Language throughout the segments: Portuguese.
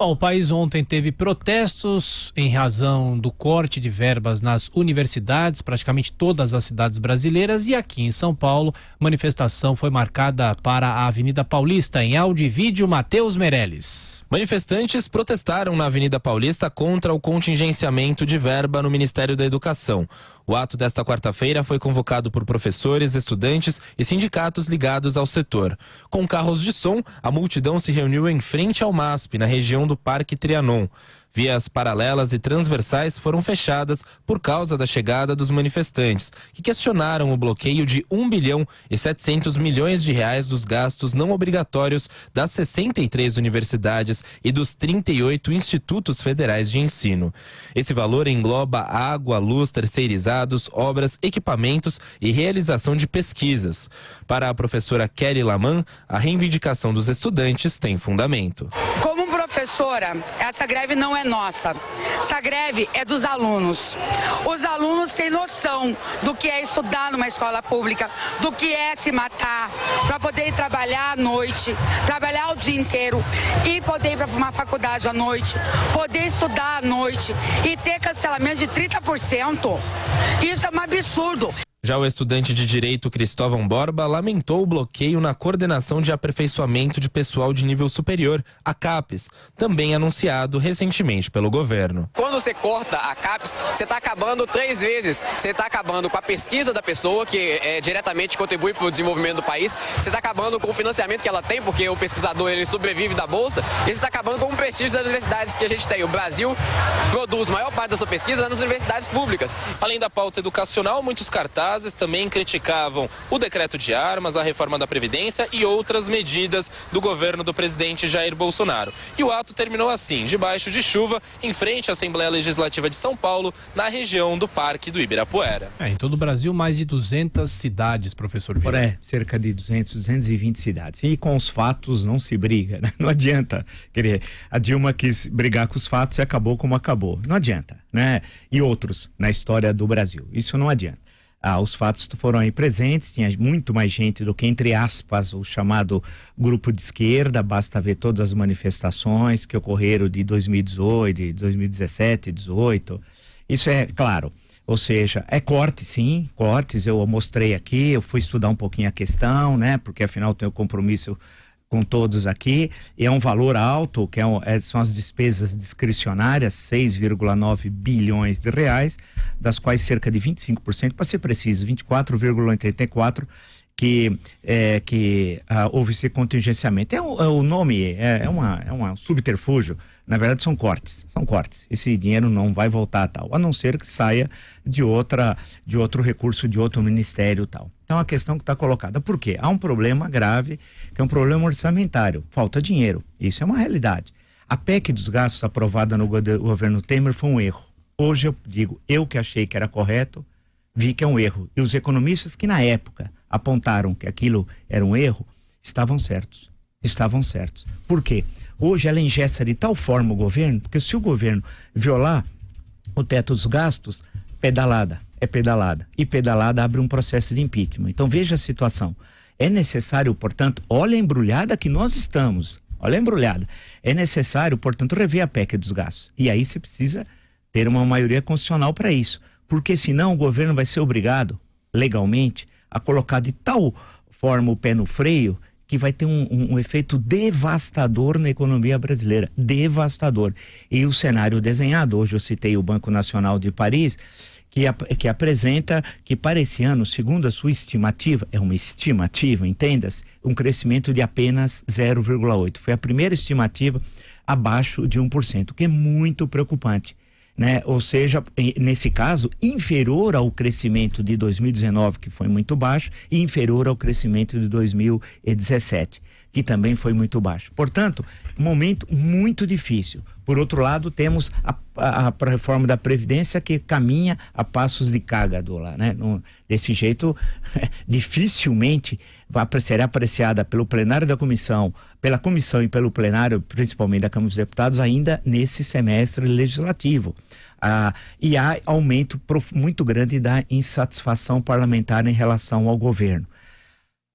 Bom, o país ontem teve protestos em razão do corte de verbas nas universidades, praticamente todas as cidades brasileiras, e aqui em São Paulo, manifestação foi marcada para a Avenida Paulista. Em áudio e vídeo, Matheus Meirelles. Manifestantes protestaram na Avenida Paulista contra o contingenciamento de verba no Ministério da Educação. O ato desta quarta-feira foi convocado por professores, estudantes e sindicatos ligados ao setor. Com carros de som, a multidão se reuniu em frente ao MASP, na região do Parque Trianon. Vias paralelas e transversais foram fechadas por causa da chegada dos manifestantes, que questionaram o bloqueio de 1 bilhão e 700 milhões de reais dos gastos não obrigatórios das 63 universidades e dos 38 institutos federais de ensino. Esse valor engloba água, luz, terceirizados, obras, equipamentos e realização de pesquisas. Para a professora Kelly Laman, a reivindicação dos estudantes tem fundamento. Como professora, essa greve não é nossa. Essa greve é dos alunos. Os alunos têm noção do que é estudar numa escola pública, do que é se matar, para poder ir trabalhar à noite, trabalhar o dia inteiro e poder ir para uma faculdade à noite, poder estudar à noite e ter cancelamento de 30%. Isso é um absurdo. Já o estudante de Direito Cristóvão Borba lamentou o bloqueio na Coordenação de Aperfeiçoamento de Pessoal de Nível Superior, a CAPES, também anunciado recentemente pelo governo. Quando você corta a CAPES, você está acabando 3 vezes. Você está acabando com a pesquisa da pessoa, que diretamente contribui para o desenvolvimento do país. Você está acabando com o financiamento que ela tem, porque o pesquisador ele sobrevive da bolsa. E você está acabando com o prestígio das universidades que a gente tem. O Brasil produz a maior parte da sua pesquisa nas universidades públicas. Além da pauta educacional, muitos cartazes também criticavam o decreto de armas, a reforma da Previdência e outras medidas do governo do presidente Jair Bolsonaro. E o ato terminou assim, debaixo de chuva, em frente à Assembleia Legislativa de São Paulo, na região do Parque do Ibirapuera. Em todo o Brasil, mais de 200 cidades, professor Vieira. Cerca de 220 cidades. E com os fatos não se briga, né? Não adianta. A Dilma quis brigar com os fatos e acabou como acabou. Não adianta, né? E outros na história do Brasil. Isso não adianta. Os fatos foram aí presentes, tinha muito mais gente do que, entre aspas, o chamado grupo de esquerda. Basta ver todas as manifestações que ocorreram de 2018, de 2017, 2018. Isso é claro, ou seja, é corte, sim, cortes. Eu mostrei aqui, eu fui estudar um pouquinho a questão, né? Porque afinal tenho compromisso com todos aqui, e é um valor alto, que são as despesas discricionárias, 6,9 bilhões de reais, das quais cerca de 25%, para ser preciso, 24,84%, que houve esse contingenciamento. O nome é um subterfúgio. Na verdade são cortes. Esse dinheiro não vai voltar a tal, a não ser que saia de outro recurso, de outro ministério tal. Então a questão que está colocada, por quê? Há um problema grave, que é um problema orçamentário, falta dinheiro, isso é uma realidade. A PEC dos gastos aprovada no governo Temer foi um erro. Hoje eu digo, eu que achei que era correto, vi que é um erro. E os economistas que na época apontaram que aquilo era um erro, estavam certos. Por quê? Hoje ela engessa de tal forma o governo, porque se o governo violar o teto dos gastos, pedalada. E pedalada abre um processo de impeachment. Então veja a situação. É necessário, portanto, olha a embrulhada que nós estamos. É necessário, portanto, rever a PEC dos gastos. E aí você precisa ter uma maioria constitucional para isso. Porque senão o governo vai ser obrigado, legalmente, a colocar de tal forma o pé no freio que vai ter um efeito devastador na economia brasileira, devastador. E o cenário desenhado, hoje eu citei o Banco Nacional de Paris, que apresenta que para esse ano, segundo a sua estimativa, é uma estimativa, entenda-se, um crescimento de apenas 0,8%. Foi a primeira estimativa abaixo de 1%, que é muito preocupante, né? Ou seja, nesse caso, inferior ao crescimento de 2019, que foi muito baixo, e inferior ao crescimento de 2017, que também foi muito baixo. Portanto, momento muito difícil. Por outro lado, temos a reforma da Previdência, que caminha a passos de cágado lá, né? Desse jeito, dificilmente será apreciada pelo plenário da comissão, pela comissão e pelo plenário, principalmente da Câmara dos Deputados, ainda nesse semestre legislativo. E há aumento muito grande da insatisfação parlamentar em relação ao governo.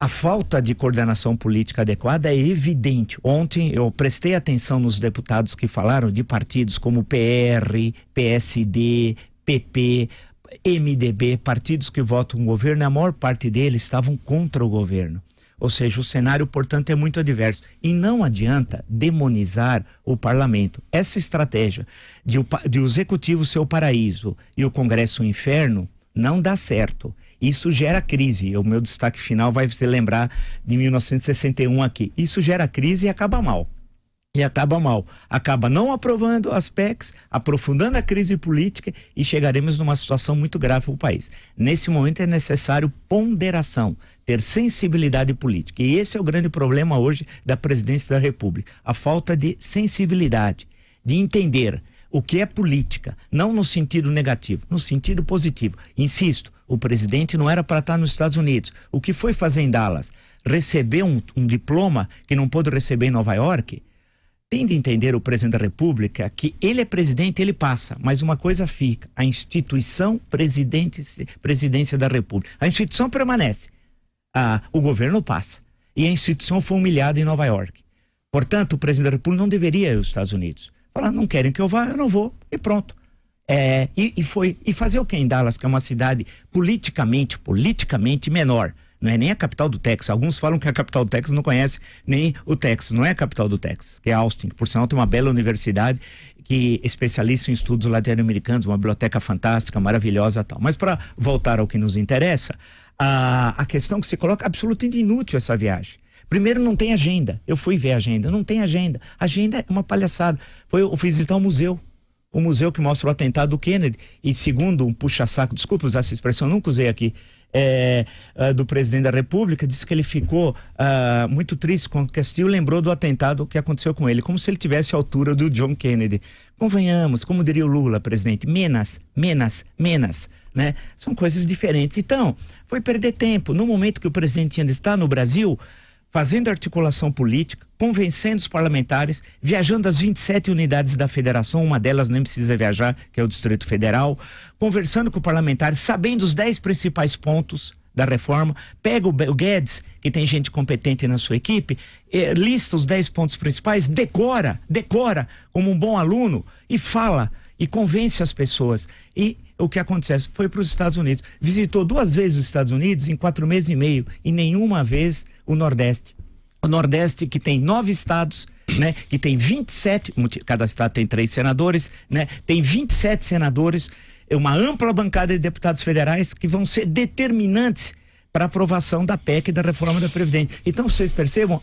A falta de coordenação política adequada é evidente. Ontem eu prestei atenção nos deputados que falaram de partidos como PR, PSD, PP, MDB, partidos que votam no governo, a maior parte deles estavam contra o governo. Ou seja, o cenário, portanto, é muito adverso. E não adianta demonizar o parlamento. Essa estratégia de o executivo ser o paraíso e o Congresso o inferno não dá certo. Isso gera crise. O meu destaque final vai se lembrar de 1961 aqui. Isso gera crise e acaba mal. Acaba não aprovando as PECs, aprofundando a crise política e chegaremos numa situação muito grave para o país. Nesse momento é necessário ponderação, ter sensibilidade política. E esse é o grande problema hoje da presidência da República. A falta de sensibilidade, de entender o que é política, não no sentido negativo, no sentido positivo. Insisto, o presidente não era para estar nos Estados Unidos. O que foi fazer em Dallas? Receber um diploma que não pôde receber em Nova York? Tem de entender o presidente da República que ele é presidente, ele passa, mas uma coisa fica, a instituição presidência da República. A instituição permanece, o governo passa. E a instituição foi humilhada em Nova York. Portanto, o presidente da República não deveria ir aos Estados Unidos. Falar, não querem que eu vá, eu não vou, e pronto. E fazer o que em Dallas, que é uma cidade politicamente menor. Não é nem a capital do Texas. Alguns falam que a capital do Texas não conhece nem o Texas. Não é a capital do Texas, que é Austin. Por sinal, tem uma bela universidade que é especialista em estudos latino-americanos, uma biblioteca fantástica, maravilhosa e tal. Mas para voltar ao que nos interessa, a questão que se coloca, absolutamente inútil essa viagem. Primeiro, não tem agenda. Eu fui ver a agenda. Não tem agenda. A agenda é uma palhaçada. Eu fui visitar o museu. O museu que mostra o atentado do Kennedy. E segundo um puxa-saco, desculpa usar essa expressão, nunca usei aqui, do presidente da República, disse que ele ficou muito triste com o Castilho, lembrou do atentado que aconteceu com ele, como se ele tivesse a altura do John Kennedy. Convenhamos, como diria o Lula, presidente, menos, né? São coisas diferentes. Então, foi perder tempo. No momento que o presidente ainda está no Brasil, fazendo articulação política, convencendo os parlamentares, viajando às 27 unidades da federação, uma delas nem precisa viajar, que é o Distrito Federal, conversando com parlamentares, sabendo os 10 principais pontos da reforma, pega o Guedes, que tem gente competente na sua equipe, lista os 10 pontos principais, decora como um bom aluno e fala e convence as pessoas. E o que acontece? Foi para os Estados Unidos. Visitou 2 vezes os Estados Unidos em 4 meses e meio e nenhuma vez o Nordeste. O Nordeste, que tem 9 estados, né? Que tem 27, cada estado tem 3 senadores, né? Tem 27 senadores, uma ampla bancada de deputados federais que vão ser determinantes para a aprovação da PEC e da reforma da Previdência. Então, vocês percebam,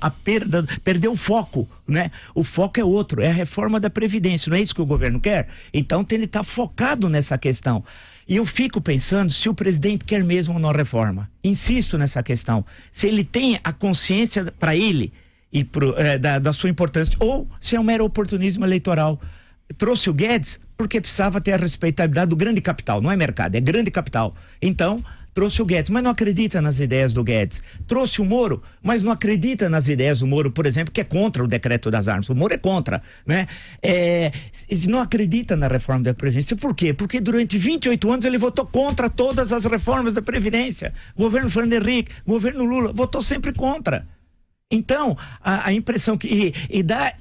perdeu o foco, né? O foco é outro, é a reforma da Previdência, não é isso que o governo quer? Então, tem que estar focado nessa questão. E eu fico pensando se o presidente quer mesmo uma reforma. Insisto nessa questão. Se ele tem a consciência para ele e da sua importância, ou se é um mero oportunismo eleitoral. Trouxe o Guedes porque precisava ter a respeitabilidade do grande capital, não é mercado, é grande capital. Então, trouxe o Guedes, mas não acredita nas ideias do Guedes. Trouxe o Moro, mas não acredita nas ideias do Moro, por exemplo, que é contra o decreto das armas. O Moro é contra, né? Não acredita na reforma da Previdência. Por quê? Porque durante 28 anos ele votou contra todas as reformas da Previdência. Governo Fernando Henrique, governo Lula, votou sempre contra. Então, a impressão que...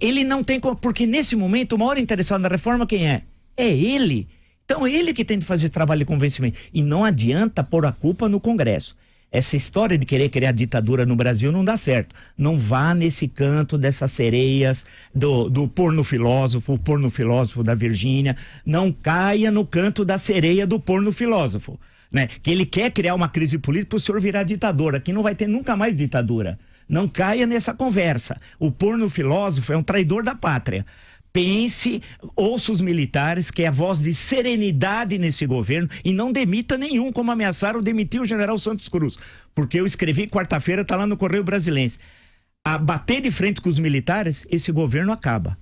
ele não tem... Porque nesse momento, o maior interessado na reforma quem é? É ele. Então, é ele que tem de fazer trabalho de convencimento. E não adianta pôr a culpa no Congresso. Essa história de querer criar ditadura no Brasil não dá certo. Não vá nesse canto dessas sereias do porno filósofo, o porno filósofo da Virgínia. Não caia no canto da sereia do porno filósofo, né? Que ele quer criar uma crise política para o senhor virar ditador. Aqui não vai ter nunca mais ditadura. Não caia nessa conversa. O porno filósofo é um traidor da pátria. Pense, ouça os militares, que é a voz de serenidade nesse governo, e não demita nenhum, como ameaçaram demitir o general Santos Cruz. Porque eu escrevi quarta-feira, está lá no Correio Brasilense. A bater de frente com os militares, esse governo acaba.